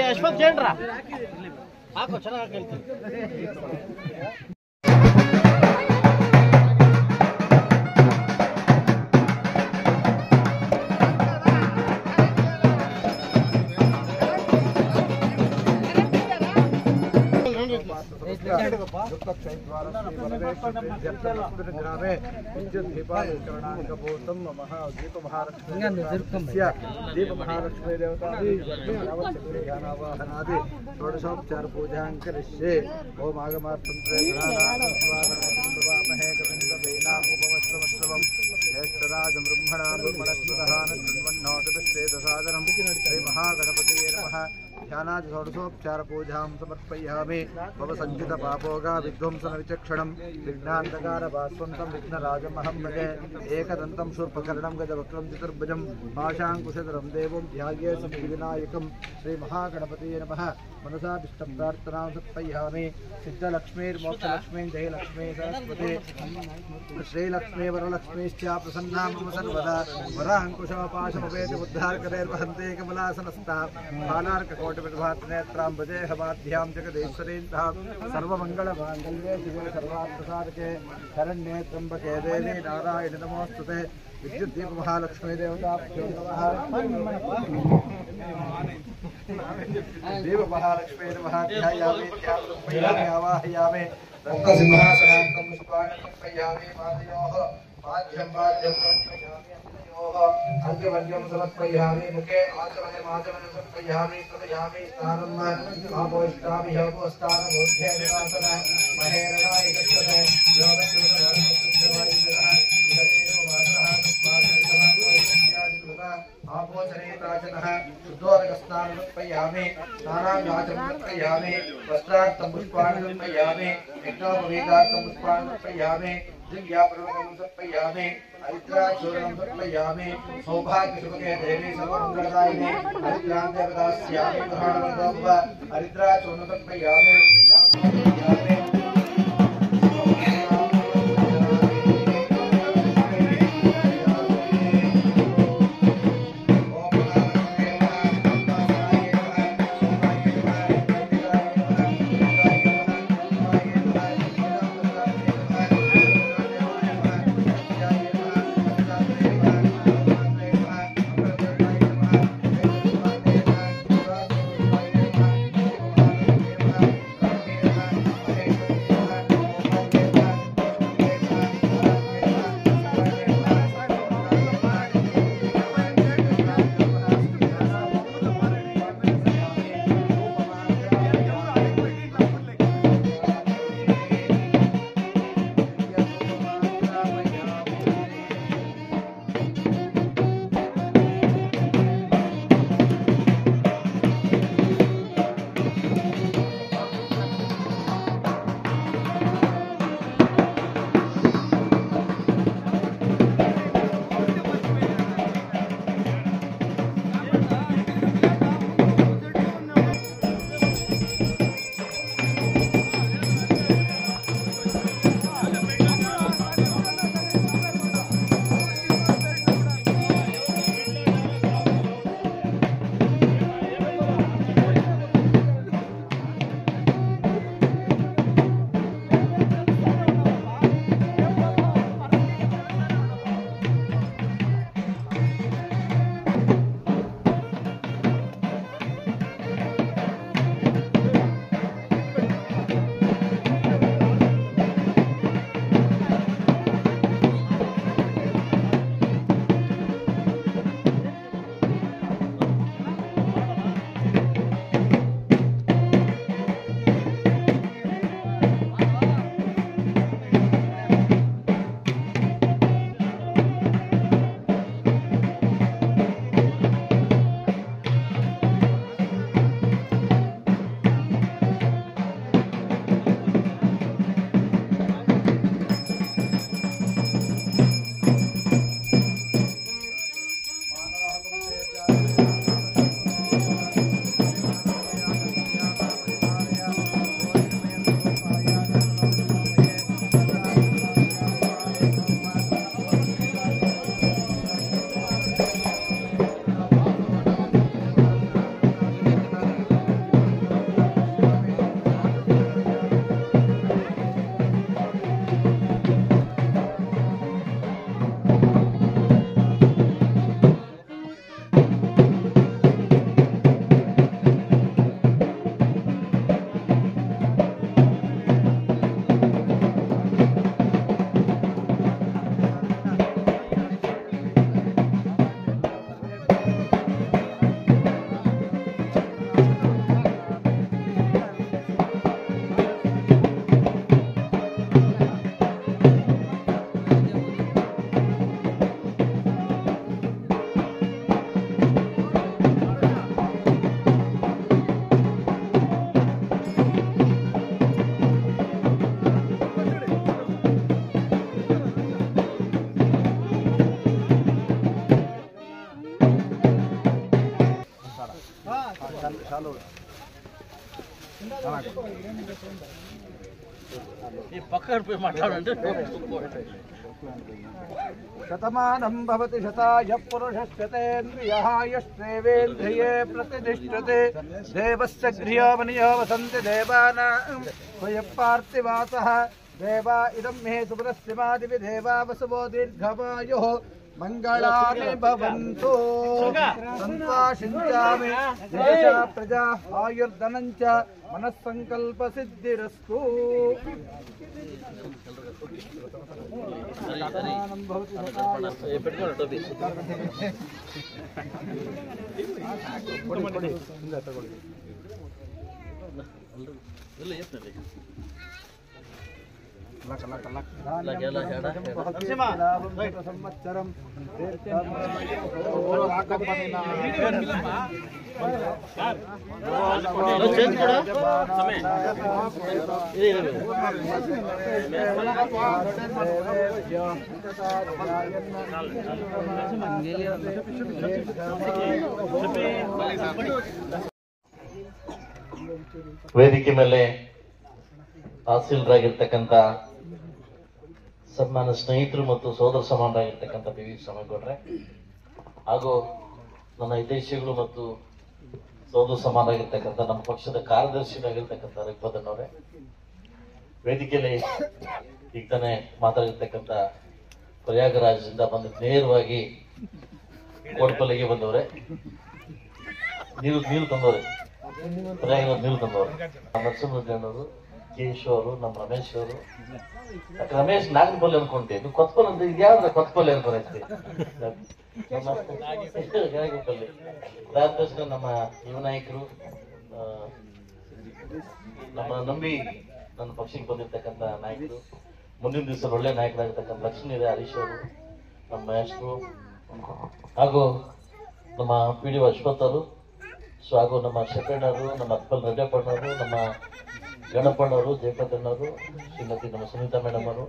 ಯಶವಂತ್ ಜೇನ್ರಾ ಹಾಕೋ ಚೆನ್ನಾಗಿ ಕೇಳ್ತೀನಿ. दीपमहालक्ष्मी देवतानादि षोडशोपचार पूजा करिष्ये। ओम आगमार्तंत्रे ज्येष्ठराजं ब्रह्मणा ब्रह्मणस्पतः नक्षन्वन्नोतश्वेतसादनं श्री महागणपतये नमः। ध्यानादि षोडशोपचार पूजां समर्पयामि। भवसञ्चित पापोगा विध्वंसन विचक्षणं विघ्नान्तकार भास्वन्तं विघ्नराजमहं भजे। एकदन्तं शूर्पकर्णं गजवक्त्रं चतुर्भुजं पाशाङ्कुशधरं देवं ध्याये सिद्धिविनायकं श्री महागणपतये नमः। मनसाभीष्टप्रार्थनां समर्पयामि। सिद्धलक्ष्मीर्मोक्षलक्ष्मीं जयलक्ष्मी सरस्वती श्रीलक्ष्मी वरलक्ष्मीश्च प्रसन्ना मम सर्वदा। वराङ्कुशमपाशमवेति उद्धारकरेर्वहन्ते कमलासनस्तां बालार्ककोटिप्रभातनेत्रां भजे हवाध्यां जगदीश्वरीं तां। सर्वमङ्गलमाङ्गल्ये शिवे सर्वार्थसाधके शरण्ये त्र्यम्बके देवी नारायणि नमोऽस्तुते। विद्युद्दीपमहालक्ष्मी देवताभ्यो नमः। देवमहालक्ष्मी नमः। ध्यायामि ध्यायामि आवाहयामि। रत्नसिंहासनान्तं पुष्पाणि समर्पयामि। पादयोः पाद्यं समर्पयामि। अर्घ्यवर्घ्यं समर्पयामि। मुखे आचमनं समर्पयामि। तदयामि स्नानम् आपोष्टामि ह्योपस्थानम् ऊर्ध्वे निवासन महेरणाय गच्छते आपोचनेताचनः शुद्धोदकस्नानं समर्पयामि। स्नानाभ्यासं समर्पयामि। वस्त्रार्थं पुष्पाणि समर्पयामि। यज्ञोपवीतार्थं पुष्पाणि समर्पयामि। दिव्यापरणं समर्पयामि। हरिद्राचूर्णं समर्पयामि। सौभाग्यशुभगे देवी सर्वमङ्गलदायिनी हरिद्रां देवदास्यामि ग्रहणमन्दोप हरिद्राचूर्णं समर्पयामि। ఈ పక్కన పోయి మాట్లాడంటే శతమానం భవతి శతాయ పురుషశ్చతేంద్రియః యశ్చేవేంద్రియే ప్రతిష్ఠతే దేవస్య గృహమనియో వసంతి దేవానాం స్వయపార్థివాసః దేవా ఇదం మే సుప్రస్యమాదివి దేవా వసువో దీర్ఘమాయుః మంగళాని భవంతు సంతాశించామి దేశ ప్రజా ఆయుర్ధనం చ మనస్సంకల్ప సిద్ధిరస్తు. పెట్టుకోండి టోపీ. సంవత్సరం ವೇದಿಕೆ ಮೇಲೆ ಆಸೀನರಾಗಿರ್ತಕ್ಕಂಥ ಸನ್ಮಾನ ಸ್ನೇಹಿತರು ಮತ್ತು ಸೋದರ ಸಮಾನರಾಗಿರ್ತಕ್ಕಂಥ ಪಿ ವಿ ಶ್ರಮೇಗೌಡ್ರೆ ಹಾಗೂ ನನ್ನ ಹಿತೈಷಿಗಳು ಮತ್ತು ಸೋದರ ಸಮಾನರಾಗಿರ್ತಕ್ಕಂಥ ನಮ್ಮ ಪಕ್ಷದ ಕಾರ್ಯದರ್ಶಿಯಾಗಿರ್ತಕ್ಕಂಥ ರಿಪ್ಪದಣ್ಣವರೇ, ವೇದಿಕೆಯಲ್ಲಿ ಈಗ ತಾನೇ ಮಾತಾಡಿರ್ತಕ್ಕಂಥ ಪ್ರಯಾಗರಾಜದಿಂದ ಬಂದು ನೇರವಾಗಿ ಕೋಟ್ಪಲ್ಲಿಗೆ ಬಂದವ್ರೆ, ನೀರು ತಂದವ್ರೆ, ಪ್ರಯಾಗರಾಜ್ ನೀರು ತಂದವ್ರೆ. ನರಸಿಂಹರೆಡ್ಡಿ ಅವರು, ಕೇಶವ್ ಅವರು, ನಮ್ಮ ರಮೇಶ್ ಅವರು. ರಮೇಶ್ ನಾಗನಪಲ್ಲಿ ಅನ್ಕೊಂಡೆ, ನೀವು ಕೊತ್ಪಲ್ಲಿ ಅಂತ ಇದ್ಯಾವ್ದು ಕೊತ್ಪಲ್ಲಿ ಅನ್ಕೊಂಡೈತಿ ನಾಗನಪಲ್ಲಿ. ಅದಾದ ತಕ್ಷಣ ನಮ್ಮ ಯುವ ನಾಯಕರು, ನಮ್ಮ ನಂಬಿ ನನ್ನ ಪಕ್ಷಕ್ಕೆ ಬಂದಿರ್ತಕ್ಕಂಥ ನಾಯಕರು, ಮುಂದಿನ ದಿವಸ ಒಳ್ಳೆ ನಾಯಕರಾಗಿರ್ತಕ್ಕಂಥ ಲಕ್ಷ್ಮೀ ಹರೀಶ್ ಅವರು, ನಮ್ಮ ಮಹೇಶ್ರು, ಹಾಗೂ ನಮ್ಮ ಪಿ ಡಿ ಅಶ್ವಥ್ ಅವರು, ಹಾಗೂ ನಮ್ಮ ಶೆಟ್ಟಣ್ಣವರು, ನಮ್ಮ ಅಪ್ಪಲ್ ರೆಡ್ಡಪ್ಪಣ್ಣವರು, ನಮ್ಮ ಗಣಪಣ್ಣವರು, ಜಯಪತಣ್ಣವರು, ಶ್ರೀಮತಿ ನಮ್ಮ ಸುನೀತಾ ಮೇಡಮ್ ಅವರು,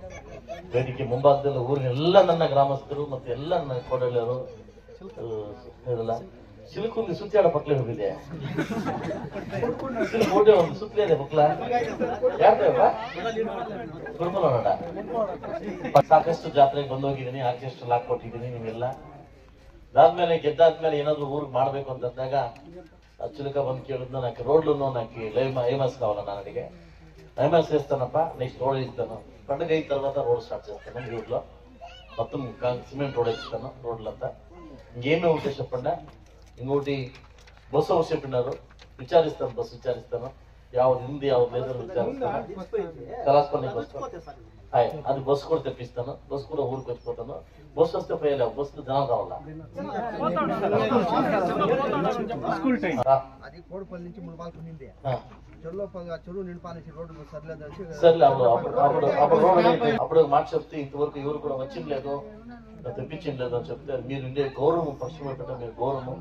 ವೇದಿಕೆ ಮುಂಭಾಗದಲ್ಲಿ ಊರಿನ ಎಲ್ಲ ನನ್ನ ಗ್ರಾಮಸ್ಥರು ಮತ್ತು ಎಲ್ಲ ನನ್ನ ಕೋಡಳಿಯವರು ಹೇಳಲ್ಲ. ಸಿಲುಕುಂದಿ ಸುತ್ತಾಡ ಪಕ್ಲೆ ಹೋಗಿದೆ, ಕೋಟೆ ಒಂದು ಸುತ್ತಲೇ ಇದೆ ಪಕ್ಲ ಯಾರ್ದಪ್ಪ ಗುರುಮಲೋಡ. ಸಾಕಷ್ಟು ಜಾತ್ರೆಗೆ ಬಂದೋಗಿದ್ದೀನಿ, ಆರ್ಕೆಸ್ಟ್ರಾ ಲಾಕ್ ಕೊಟ್ಟಿದ್ದೀನಿ ನಿಮ್ಗೆಲ್ಲ. ಅದಾದ್ಮೇಲೆ ಗೆದ್ದಾದ್ಮೇಲೆ ಏನಾದ್ರು ಊರಿಗೆ ಮಾಡ್ಬೇಕು ಅಂತಂದಾಗ చిలుక బంద్ కేಳುద్దు నాకు రోడ్లు నాకు ఐమాస్ కావాలా నాన్నడిగే ఐమాస్ చేస్తానప్ప నెక్స్ట్ రోడ్ ఇస్తాను పండుగ అయిన తర్వాత రోడ్ స్టార్ట్ చేస్తాను ఈ ఊర్లో మొత్తం సిమెంట్ రోడ్ ఇస్తాను రోడ్లంతా ఇంకేమీ ఉంటే చెప్పండి ఇంకోటి బస్సు అవసరం చెప్పినారు విచారిస్తాను బస్సు విచారిస్తాను ಯಾವ್ದು ಹಿಂದಿ ಯಾವ್ದು ಬೇರೆ ವಿಚಾರಿಸ್ತಾನು ಕಲಾಸ್ಪನಿಗೆ అది బస్సు కూడా తెప్పిస్తాను బస్సు కూడా ఊరికి వచ్చిపోతాను బస్సు వస్తే పోయలేవు బస్సు జనం రావాల అది కోడిపల్లి నుంచి మునపాలకు నిండి చెరువు నింపాలి రోడ్డు సర్లే అప్పుడు మాట చెప్తే ఇంతవరకు ఎవరు కూడా వచ్చింది లేదు తెప్పించింది లేదు అని చెప్తే మీరు ఉండే గౌరవం ఫస్ట్ మీరు గౌరవం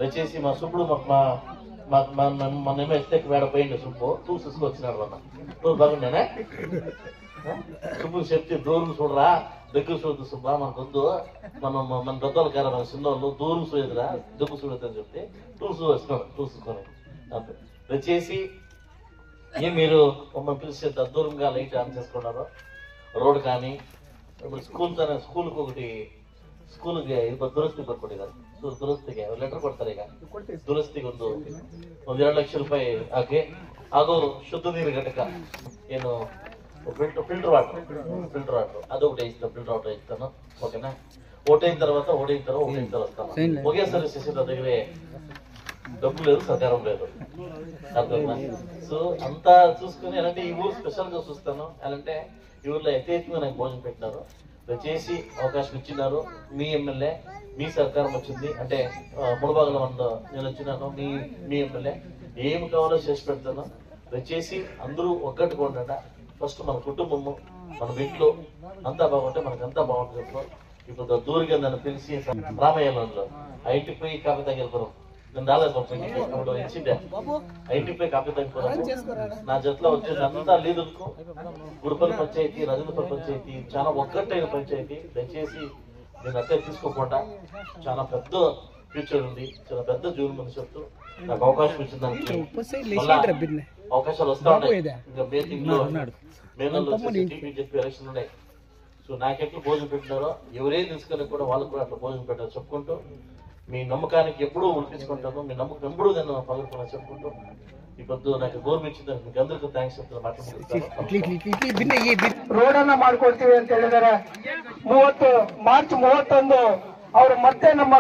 దయచేసి మా సుబ్బుడు మన ఎస్టేకి వేడ పోయింది సుబ్బు చూసుకు వచ్చినాడు అన్న నువ్వు బాగుండేనా సుబ్బుకి చెప్తే దూరం చూడరా దగ్గర చూడదు సుబ్బా మనకొద్దు మనం మన పెద్దోళ్ళ కార మన చిన్నోళ్ళు దూరం చూడదురా దగ్గర చూడదు అని చెప్తే చూసుకొని దయచేసి మీరు మమ్మల్ని పిలిచే దూరంగా లైట్ ఆన్ చేసుకున్నారు రోడ్ కానీ ఇప్పుడు స్కూల్కి ఒకటి ಸ್ಕೂಲ್ಗೆ ದುರಸ್ತಿ ಬರ್ಕೊಟ್ಟಿದ್ದಾರೆ ದುರಸ್ತಿಗೆ ಲೆಟರ್ ಕೊಡ್ತಾರೆ ಈಗ ದುರಸ್ತಿಗೆ ಒಂದು 2 ಲಕ್ಷ ರೂಪಾಯಿ ಹಾಕಿ ಹಾಗೂ ಶುದ್ಧ ನೀರು ಘಟಕ ಏನು ಫಿಲ್ಟರ್ ವಾಟರ್ ಅದು ఒకటి ఇస్తాను ఫిల్టర్ వాటర్ ఇస్తాను ఓకేనా ఓటైన తర్వాత వస్తాను ఒకేసారి చేసిన దగ్గరే డబ్బు లేదు సహకారం లేదు అర్థమైనా సో అంతా చూసుకుని ఎలాంటి ఈ ఊరు స్పెషల్ గా చూస్తాను అలాంటే ఈ ఊర్లో యథేచ్ఛంగా నాకు భోజనం పెట్టినారు చేసి అవకాశం ఇచ్చినారు మీ ఎమ్మెల్యే మీ సహకారం వచ్చింది అంటే ముడబాగల నేను వచ్చినాను మీ ఎమ్మెల్యే ఏమి కావాలో చేసి పెడతాను దయచేసి అందరూ ఒక్కటిగా ఉండండి ఫస్ట్ మన కుటుంబము మన ఇంట్లో అంతా బాగుంటే మనకంతా బాగుంటుంది ఇప్పుడు దూరంగా నన్ను పిలిచి రామయ్యలో ఐటీపై కాపీ తగ్గిపోవడం నేను రాలేదు అప్పుడు ఇచ్చిండే ఐటీపై కాపీ తగ్గిపోవడం నా జట్లో వచ్చింది అంతా లీడర్కు గురుపల్లి పంచాయతీ రజనపల్లి పంచాయతీ చాలా ఒక్కటైన పంచాయతీ దయచేసి నేను అట్టే తీసుకోకుండా చాలా పెద్ద ఫ్యూచర్ ఉంది. చాలా పెద్ద జూన్ మనిషి నాకు అవకాశం ఇచ్చిన దానికి అవకాశాలు వస్తా ఉన్నాయి. ఇంకా మే నెలలో చెప్పి ఎలక్షన్ ఉన్నాయి. సో నాకెట్లు భోజనం పెట్టినారో ఎవరేం తీసుకొని కూడా వాళ్ళకు కూడా అట్లా భోజనం పెట్టారు చెప్పుకుంటూ, మీ నమ్మకానికి ఎప్పుడూ ఉడిపించుకుంటాను, మీ నమ్మకం ఎప్పుడూ నేను పగలుకున్నా చెప్పుకుంటూ ఈ పొద్దు నాకు గౌరవించిందానికి మీకు అందరికీ థ్యాంక్స్ చెప్తాను. ರೋಡನ್ನ ಮಾಡ್ಕೊಡ್ತೀವಿ ಅಂತ ಹೇಳಿದಾರೆ. 30 ಮಾರ್ಚ್ 31 ಅವ್ರು ಮತ್ತೆ ನಮ್ಮ